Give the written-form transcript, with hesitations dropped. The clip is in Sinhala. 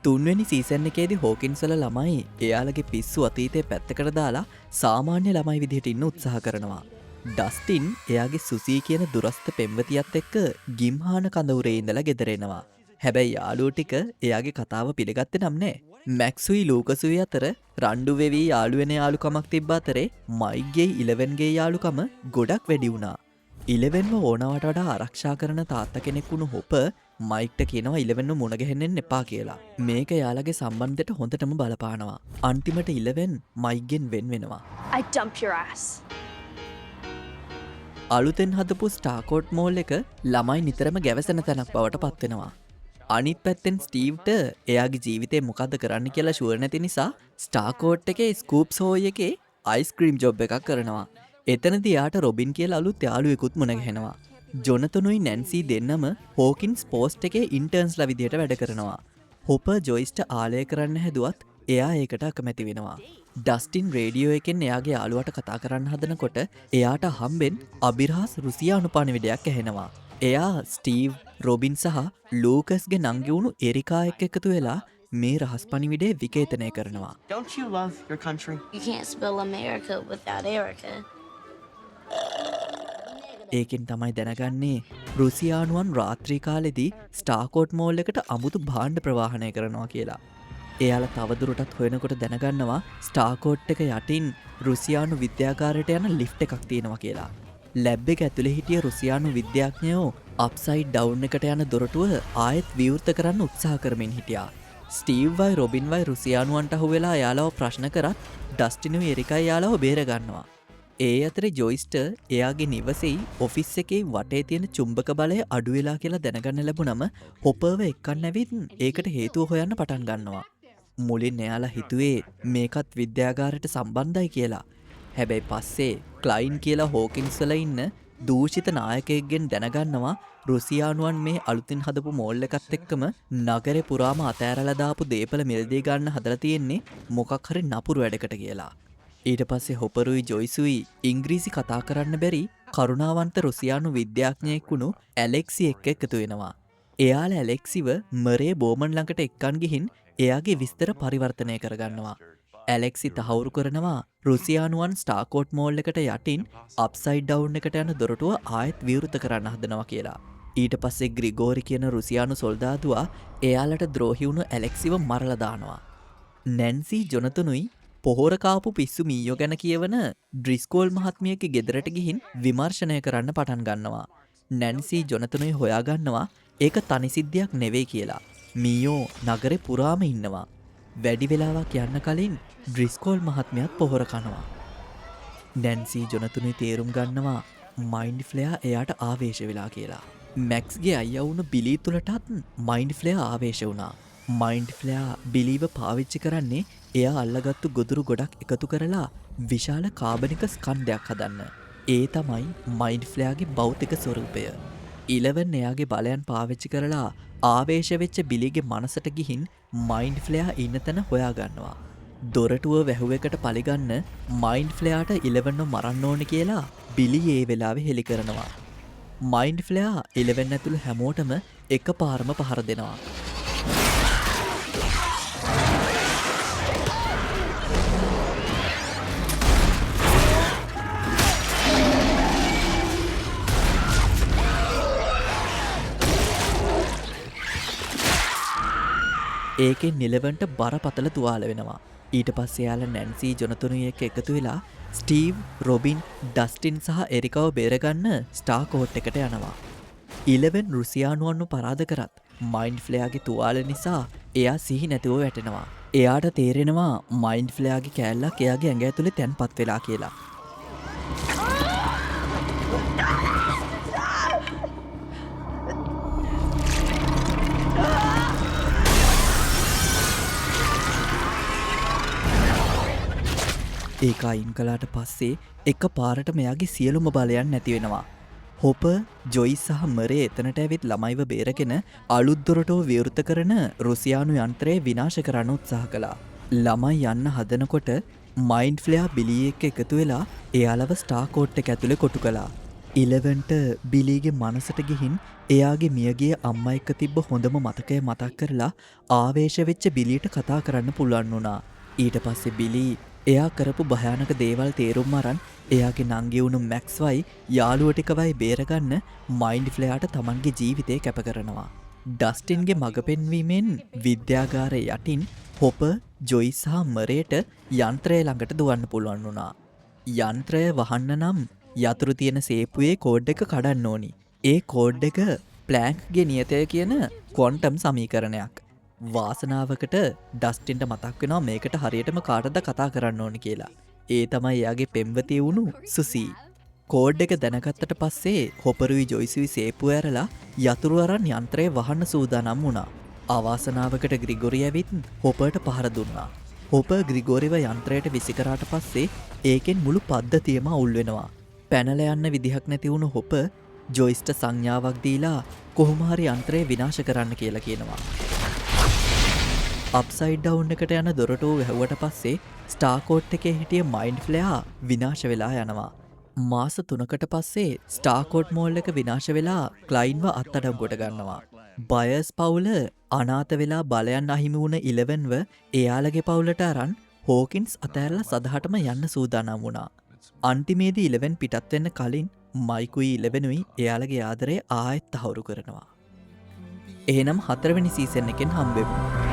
තුන්වෙනි සීසන් එකේදී හෝකින්ස්වල ළමයි එයාලගේ පිස්සු අතීතය පැත්තකට දාලා සාමාන්‍ය ළමයි විදිහට ඉන්න උත්සාහ කරනවා. ඩස්ටින් එයාගේ සුසී කියන දුරස්ථ පෙම්වතියත් එක්ක ගිම්හාන කඳවුරේ ඉඳලා ගෙදර එනවා. හැබැයි යාළුවෝ ටික එයාගේ කතාව පිළිගත්තේ නම් නෑ. මැක්සුයි ලූකසුයි අතර රණ්ඩු වෙවි යාළු වෙන යාළුකමක් තිබ්බ අතරේ මයික්ගේ 11ගේ යාළුකම ගොඩක් වැඩි වුණා. 11ව ඕනවට වඩා ආරක්ෂා කරන තාත්තා කෙනෙක් වුණු හොප මයික්ට කියනවා 11ව මුණ ගැහෙන්න එපා කියලා. මේක යාළගේ සම්බන්ධයට හොඳටම බලපානවා. අන්තිමට 11 මයික්ගෙන් වෙන් වෙනවා. I dump your ass. අලුතෙන් හදපු ස්ටාකෝට් මෝල් එක ළමයි නිතරම ගැවසෙන තැනක් බවට පත්වෙනවා. අනිත් පැත්තෙන් ස්ටීව්ට එයාගේ ජීවිතේ මොකද්ද කරන්න කියලා ෂුවර් නැති නිසා ස්ටාකෝට් එකේ ස්කූප්ස් හෝයි එකේ අයිස්ක්‍රීම් ජොබ් එකක් කරනවා. එතනදී යාට රොබින් කියලා අලුත් යාළුවෙකුත් මුණ ගැහෙනවා. ජොනතනුයි නැන්සි දෙන්නම හෝකින්ස් පෝස්ට් එකේ ඉන්ටර්න්ස්ලා විදියට වැඩ කරනවා. හොපර් ජොයිස්ට ආලය කරන්න හැදුවත් එයා ඒකට අකමැති වෙනවා. ඩස්ටින් රේඩියෝ එකෙන් එයාගේ යාළුවාට කතා කරන්න හදනකොට එයාට හම්බෙන් අබිරහස් රුසියානු පණිවිඩයක් ඇහෙනවා. එයා ස්ටීව්, රොබින් සහ ලූකස්ගේ නංගි වුණු එරිකා එක්ක එකතු වෙලා මේ රහස් පණිවිඩය විකේතනය කරනවා. Don't you love your country? You can't spell America without Erica. ඒකෙන් තමයි දැනගන්නේ රුසියානුවන් රාත්‍රී කාලෙදී ස්ටාකෝට් මෝල් එකට අමුතු භාණ්ඩ ප්‍රවාහනය කරනවා කියලා. එයාලා තවදුරටත් හොයනකොට දැනගන්නවා ස්ටාකෝට් එක යටින් රුසියානු විද්‍යාගාරයට යන ලිෆ්ට් එකක් තියෙනවා කියලා. ලැබ් එක ඇතුලේ හිටිය රුසියානු විද්‍යාඥයෝ අප්සයිඩ් ඩවුන් එකට යන දොරටුව ආයෙත් විවෘත කරන්න උත්සාහ කරමින් හිටියා. ස්ටීව්වයි රොබින්වයි රුසියානුවන්ට අහුවෙලා එයාලව ප්‍රශ්න කරත් ඩස්ටිනුයි එරිකයි එයාලව බේර ගන්නවා. ඒ අතරේ ජොයිස්ට එයාගේ නිවසෙයි ඔෆිස් එකේ වටේ තියෙන චුම්බක බලය අඩු වෙලා කියලා දැනගන්න ලැබුණම හොපර්ව එක්කන් ඇවිත් ඒකට හේතුව හොයන්න පටන් ගන්නවා. මුලින් එයාලා හිතුවේ මේකත් විද්‍යාගාරයට සම්බන්ධයි කියලා. හැබැයි පස්සේ ක්ලයින් කියලා හෝකින්ස් වල ඉන්න දූෂිත නායකයෙක්ගෙන් දැනගන්නවා රුසියානුවන් මේ අලුතින් හදපු මෝල් එකත් එක්කම නගරේ පුරාම අතෑරලා දාපු දේපල මිලදී ගන්න හදලා තියෙන්නේ මොකක් හරි නපුරු වැඩකට කියලා. ඊට පස්සේ හොපරුයි ජොයිසුයි ඉංග්‍රීසි කතා කරන්න බැරි කරුණාවන්ත රුසියානු විද්‍යාඥයෙක් වුණු ඇලෙක්සි එක්ක එකතු වෙනවා. එයාලා ඇලෙක්සිව මරේ බෝමන් ළඟට එක්කන් ගිහින් එයාගේ විස්තර පරිවර්තනය කරගන්නවා. ඇලෙක්සි තහවුරු කරනවා රුසියානුවන් ස්ටාකෝට් මෝල් එකට යටින් අප්සයිඩ් ඩවුන් එකට යන දොරටුව ආයෙත් විවෘත කරන්න හදනවා කියලා. ඊට පස්සේ ග්‍රිගෝරි කියන රුසියානු සොල්දාදුවා එයාලට ද්‍රෝහි වුණු ඇලෙක්සිව මරලා දානවා. නැන්සි ජොනතනුයි පොහොර කාපු පිස්සු මීයෝ ගැන කියවන ඩ්‍රිස්කෝල් මහත්මියගේ ගෙදරට ගිහින් විමර්ශනය කරන්න පටන් ගන්නවා. නැන්සි ජොනතනුයි හොයාගන්නවා ඒක තනි සිද්ධියක් නෙවෙයි කියලා. මීයෝ නගරේ පුරාම ඉන්නවා. වැඩි වෙලාවක් යන්න කලින් ඩ්‍රිස්කෝල් මහත්මයාත් පොහොර කනවා. නැන්සි ජොනතුනුයි තේරුම් ගන්නවා මයින්ඩ් ෆ්ලෙයා එයාට ආවේශ වෙලා කියලා. මැක්ස්ගේ අයියා වුණු බිලී තුලටත් මයින්ඩ් ෆ්ලෙයා ආවේශ වුණා. මයින්ඩ් ෆ්ලෙයා බිලීව පාවිච්චි කරන්නේ එයා අල්ලගත්තු ගොදුරු ගොඩක් එකතු කරලා විශාල කාබනික ස්කන්ධයක් හදන්න. ඒ තමයි මයින්ඩ් ෆ්ලෙයාගේ භෞතික ස්වරූපය. 11 එයාගේ බලයන් පාවිච්චි කරලා ආවේශ වෙච්ච බිලිගේ මනසට ගිහින් මයින්ඩ් ෆ්ලෙයා ඉන්න තැන හොයාගන්නවා. දොරටුව වැහුවකට පලිගන්න මයින්ඩ් ෆ්ලෙයාට 11ව මරන්න ඕන කියලා බිලි ඒ වෙලාවෙ හෙළි කරනවා. මයින්ඩ් ෆ්ලෙයා 11 ඇතුළු හැමෝටම එක පාරම පහර දෙනවා. ඒකෙන් නිලවන්ට බරපතල තුවාල වෙනවා. ඊට පස්සේ යාලා නැන්සි ජොනතුනුයි එක්ක එකතු වෙලා ස්ටීව්, රොබින්, ඩස්ටින් සහ එරිකාව බේරගන්න ස්ටාකෝට් එකට යනවා. 11 රුසියානුවන්ව පරාද කරත් මයින්ඩ් ෆ්ලෙයාගේ තුවාල නිසා එයා සිහි නැතිව වැටෙනවා. එයාට තේරෙනවා මයින්ඩ් ෆ්ලෙයාගේ කෑල්ලක් එයාගේ ඇඟ ඇතුලේ තැන්පත් වෙලා කියලා. ඒක අයින් කළාට පස්සේ එක පාරට මෙයාගේ සියලුම බලයන් නැති වෙනවා. හොපර්, ජොයිස් සහ මරේ එතනට ඇවිත් ළමයිව බේරගෙන අලුත් දොරටුව විවෘත කරන රුසියානු යන්ත්‍රය විනාශ කරන්න උත්සාහ කළා. ළමයි යන්න හදනකොට මයින්ඩ් ෆ්ලෙයා බිලී එක්ක එකතු වෙලා එයාලව ස්ටාකෝට් එක ඇතුලේ කොටු කළා. ඉලවන්ට බිලීගේ මනසට ගිහින් එයාගේ මියගේ අම්ම එක්ක තිබ්බ හොඳම මතකය මතක් කරලා ආවේශ වෙච්ච බිලීට කතා කරන්න පුළුවන් වුණා. ඊට පස්සේ බිලී එයා කරපු භයානක දේවල් තේරුම් අරන් එයාගේ නංගි වුණු මැක්ස්වයි යාළුවෝ ටිකවයි බේරගන්න මයින්ඩ් ෆ්ලෙයාට තමන්ගේ ජීවිතේ කැප කරනවා. ඩස්ටින්ගේ මඟ පෙන්වීමෙන් විද්‍යාගාරය යටින් හොපර්, ජොයි සහ මරේට යන්ත්‍රය ළඟට දුවන්න පුළුවන් වුණා. යන්ත්‍රය වහන්න නම් යතුරු තියෙන සේපුවේ කෝඩ් එක කඩන්න ඕනි. ඒ කෝඩ් එක ප්ලෑන්ක්ගේ නියතය කියන ක්වොන්ටම් සමීකරණයක්. වාසනාවකට ඩස්ටින්ට මතක් වෙනවා මේකට හරියටම කාටද කතා කරන්න ඕනි කියලා. ඒ තමයි එයාගේ පෙම්වතිය වුණු සුසී. කෝඩ් එක දැනගත්තට පස්සේ හොපරුයි ජොයිසුයි සේපුව ඇරලා යතුරු අරන් යන්ත්‍රය වහන්න සූදානම් වුණා. අවාසනාවකට ග්‍රිගොරි ඇවිත් හොපර්ට පහර දුන්නා. හොපර් ග්‍රිගෝරිව යන්ත්‍රයට විසිකරාට පස්සේ ඒකෙන් මුළු පද්ධතියම අවුල් වෙනවා. පැනල යන්න විදිහක් නැති වුණු හොපර් ජොයිස්ට සංඥාවක් දීලා කොහොමහරි යන්ත්‍රය විනාශ කරන්න කියලා කියනවා. අප්සයිඩ් ඩවුන් එකට යන දොරටුව වැහුවට පස්සේ ස්ටාර්කෝට් එකේ හිටිය මයින්ඩ් ෆ්ලෙයා විනාශ වෙලා යනවා. මාස 3කට පස්සේ ස්ටාර්කෝට් මෝල් එක විනාශ වෙලා ක්ලයින්ව අත්අඩංගුවට ගන්නවා. බයර්ස් පවුල අනාථ වෙලා බලයන් අහිමි වුණ 11ව එයාලගේ පවුලට අරන් හෝකින්ස් අතෑරලා සදහටම යන්න සූදානම් වුණා. අන්තිමේදී 11 පිටත් වෙන්න කලින් මයිකුයි 11යි එයාලගේ ආදරය ආයෙත් තහවුරු කරනවා. එහෙනම් 4වෙනි සීසන් එකෙන් හම්බෙමු.